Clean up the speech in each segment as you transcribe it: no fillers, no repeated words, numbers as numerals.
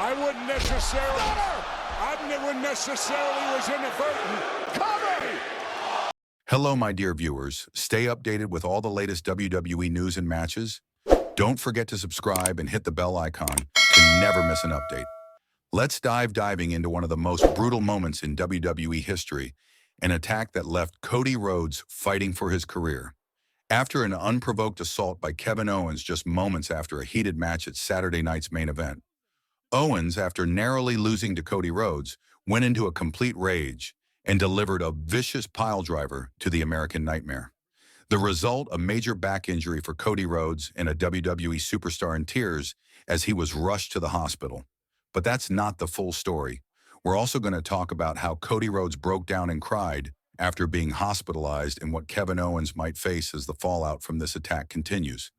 I wouldn't necessarily was inadvertent. Cover! Hello, my dear viewers. Stay updated with all the latest WWE news and matches. Don't forget to subscribe and hit the bell icon to never miss an update. Let's diving into one of the most brutal moments in WWE history, an attack that left Cody Rhodes fighting for his career. After an unprovoked assault by Kevin Owens just moments after a heated match at Saturday night's main event, Owens, after narrowly losing to Cody Rhodes, went into a complete rage and delivered a vicious piledriver to the American Nightmare. The result, a major back injury for Cody Rhodes and a WWE superstar in tears as he was rushed to the hospital. But that's not the full story. We're also going to talk about how Cody Rhodes broke down and cried after being hospitalized and what Kevin Owens might face as the fallout from this attack continues.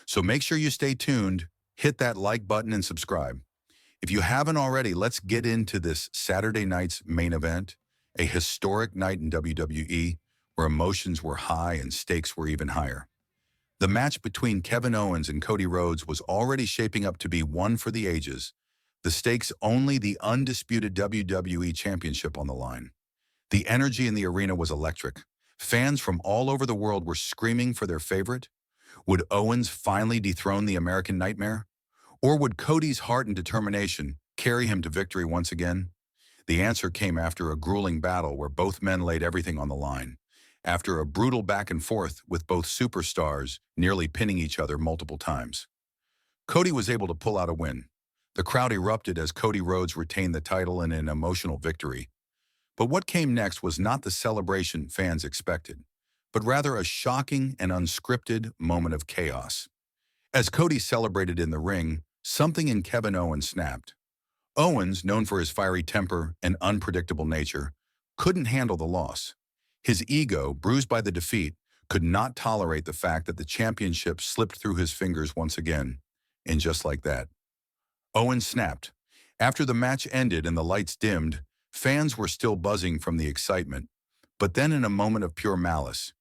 So make sure you stay tuned, hit that like button and subscribe. If you haven't already, let's get into this Saturday night's main event, a historic night in WWE where emotions were high and stakes were even higher. The match between Kevin Owens and Cody Rhodes was already shaping up to be one for the ages. The stakes only the undisputed WWE Championship on the line. The energy in the arena was electric. Fans from all over the world were screaming for their favorite. Would Owens finally dethrone the American Nightmare? Or would Cody's heart and determination carry him to victory once again? The answer came after a grueling battle where both men laid everything on the line. After a brutal back and forth with both superstars nearly pinning each other multiple times, Cody was able to pull out a win. The crowd erupted as Cody Rhodes retained the title in an emotional victory. But what came next was not the celebration fans expected, but rather a shocking and unscripted moment of chaos. As Cody celebrated in the ring, something in Kevin Owens snapped. Owens, known for his fiery temper and unpredictable nature, couldn't handle the loss. His ego, bruised by the defeat, could not tolerate the fact that the championship slipped through his fingers once again. And just like that, Owens snapped. After the match ended and the lights dimmed, fans were still buzzing from the excitement. But then in a moment of pure malice,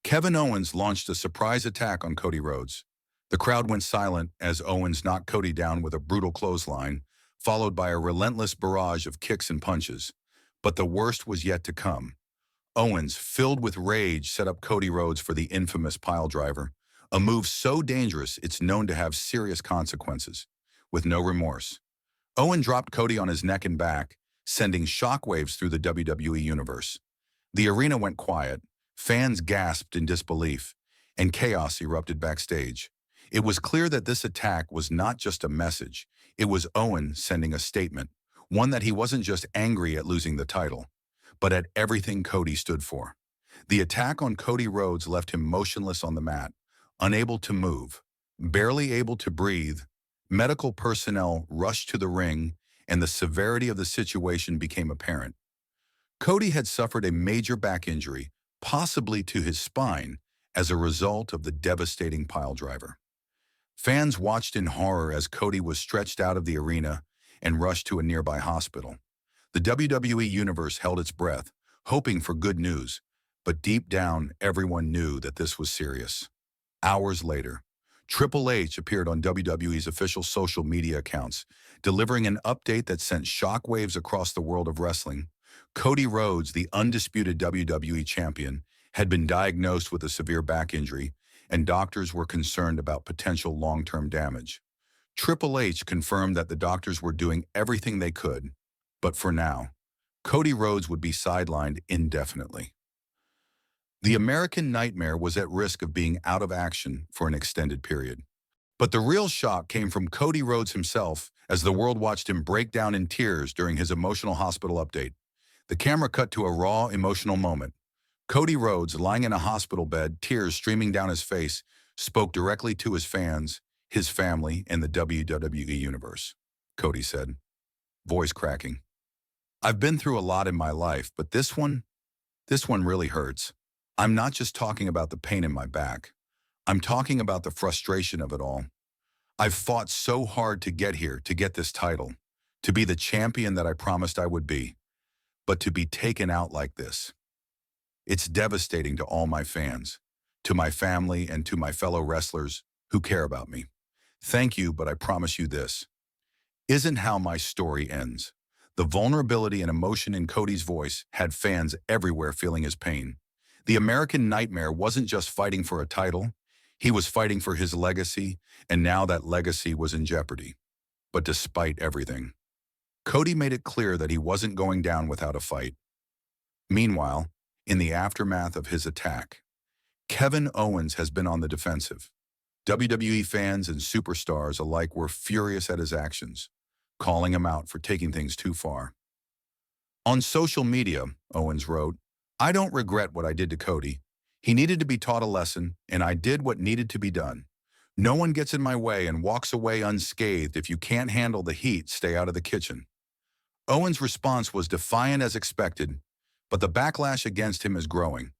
Kevin Owens launched a surprise attack on Cody Rhodes. The crowd went silent as Owens knocked Cody down with a brutal clothesline, followed by a relentless barrage of kicks and punches. But the worst was yet to come. Owens, filled with rage, set up Cody Rhodes for the infamous piledriver, a move so dangerous it's known to have serious consequences. With no remorse, Owens dropped Cody on his neck and back, sending shockwaves through the WWE Universe. The arena went quiet, fans gasped in disbelief, and chaos erupted backstage. It was clear that this attack was not just a message, it was Owens sending a statement, one that he wasn't just angry at losing the title, but at everything Cody stood for. The attack on Cody Rhodes left him motionless on the mat, unable to move, barely able to breathe. Medical personnel rushed to the ring, and the severity of the situation became apparent. Cody had suffered a major back injury, possibly to his spine, as a result of the devastating piledriver. Fans watched in horror as Cody was stretched out of the arena and rushed to a nearby hospital. The WWE Universe held its breath, hoping for good news, but deep down, everyone knew that this was serious. Hours later, Triple H appeared on WWE's official social media accounts, delivering an update that sent shockwaves across the world of wrestling. Cody Rhodes, the undisputed WWE Champion, had been diagnosed with a severe back injury, and doctors were concerned about potential long-term damage. Triple H confirmed that the doctors were doing everything they could, but for now, Cody Rhodes would be sidelined indefinitely. The American Nightmare was at risk of being out of action for an extended period. But the real shock came from Cody Rhodes himself as the world watched him break down in tears during his emotional hospital update. The camera cut to a raw, emotional moment. Cody Rhodes, lying in a hospital bed, tears streaming down his face, spoke directly to his fans, his family, and the WWE Universe. Cody said, voice cracking, "I've been through a lot in my life, but this one really hurts. I'm not just talking about the pain in my back. I'm talking about the frustration of it all. I've fought so hard to get here, to get this title, to be the champion that I promised I would be, but to be taken out like this. It's devastating to all my fans, to my family, and to my fellow wrestlers who care about me. Thank you, but I promise you this. isn't how my story ends. The vulnerability and emotion in Cody's voice had fans everywhere feeling his pain. The American Nightmare wasn't just fighting for a title, he was fighting for his legacy, and now that legacy was in jeopardy. But despite everything, Cody made it clear that he wasn't going down without a fight. Meanwhile, in the aftermath of his attack, Kevin Owens has been on the defensive. WWE fans and superstars alike were furious at his actions, calling him out for taking things too far. On social media, Owens wrote, "I don't regret what I did to Cody. He needed to be taught a lesson, and I did what needed to be done. No one gets in my way and walks away unscathed. If you can't handle the heat, stay out of the kitchen." Owens' response was defiant as expected, but the backlash against him is growing.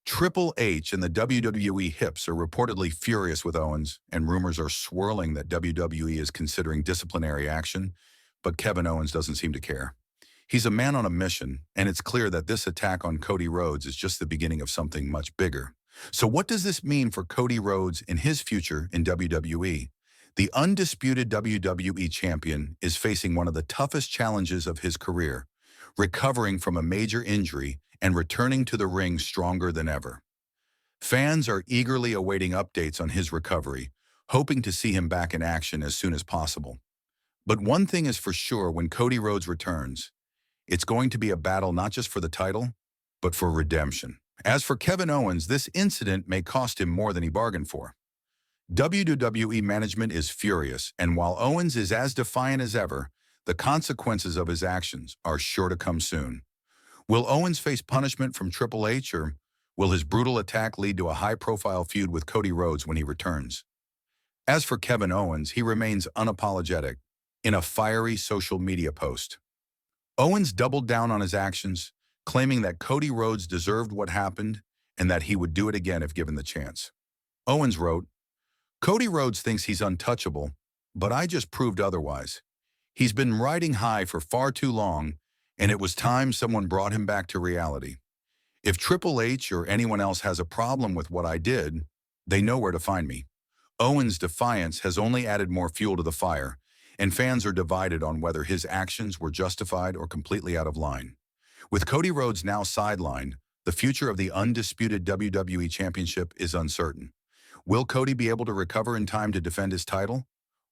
Triple H and the WWE hips are reportedly furious with Owens, and rumors are swirling that WWE is considering disciplinary action, but Kevin Owens doesn't seem to care. He's a man on a mission, and it's clear that this attack on Cody Rhodes is just the beginning of something much bigger. So what does this mean for Cody Rhodes and his future in WWE? The undisputed WWE Champion is facing one of the toughest challenges of his career, recovering from a major injury and returning to the ring stronger than ever. Fans are eagerly awaiting updates on his recovery, hoping to see him back in action as soon as possible. But one thing is for sure: when Cody Rhodes returns, it's going to be a battle not just for the title, but for redemption. As for Kevin Owens, this incident may cost him more than he bargained for. WWE management is furious, and while Owens is as defiant as ever, the consequences of his actions are sure to come soon. Will Owens face punishment from Triple H, or will his brutal attack lead to a high-profile feud with Cody Rhodes when he returns? As for Kevin Owens, he remains unapologetic in a fiery social media post. Owens doubled down on his actions, claiming that Cody Rhodes deserved what happened and that he would do it again if given the chance. Owens wrote, "Cody Rhodes thinks he's untouchable, but I just proved otherwise. He's been riding high for far too long, and it was time someone brought him back to reality. If Triple H or anyone else has a problem with what I did, they know where to find me." Owens' defiance has only added more fuel to the fire, and fans are divided on whether his actions were justified or completely out of line. With Cody Rhodes now sidelined, the future of the undisputed WWE Championship is uncertain. Will Cody be able to recover in time to defend his title,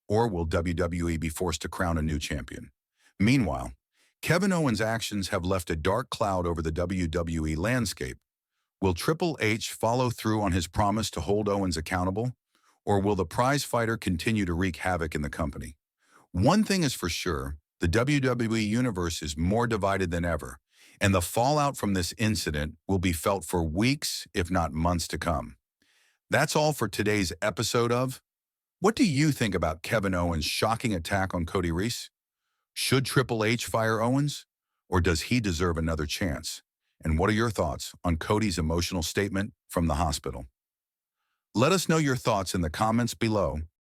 or will WWE be forced to crown a new champion? Meanwhile, Kevin Owens' actions have left a dark cloud over the WWE landscape. Will Triple H follow through on his promise to hold Owens accountable, or will the prize fighter continue to wreak havoc in the company? One thing is for sure: the WWE Universe is more divided than ever, and the fallout from this incident will be felt for weeks, if not months to come. That's all for today's episode of What Do You Think About Kevin Owens' Shocking Attack on Cody Rhodes? Should Triple H fire Owens, or does he deserve another chance? And what are your thoughts on Cody's emotional statement from the hospital? Let us know your thoughts in the comments below,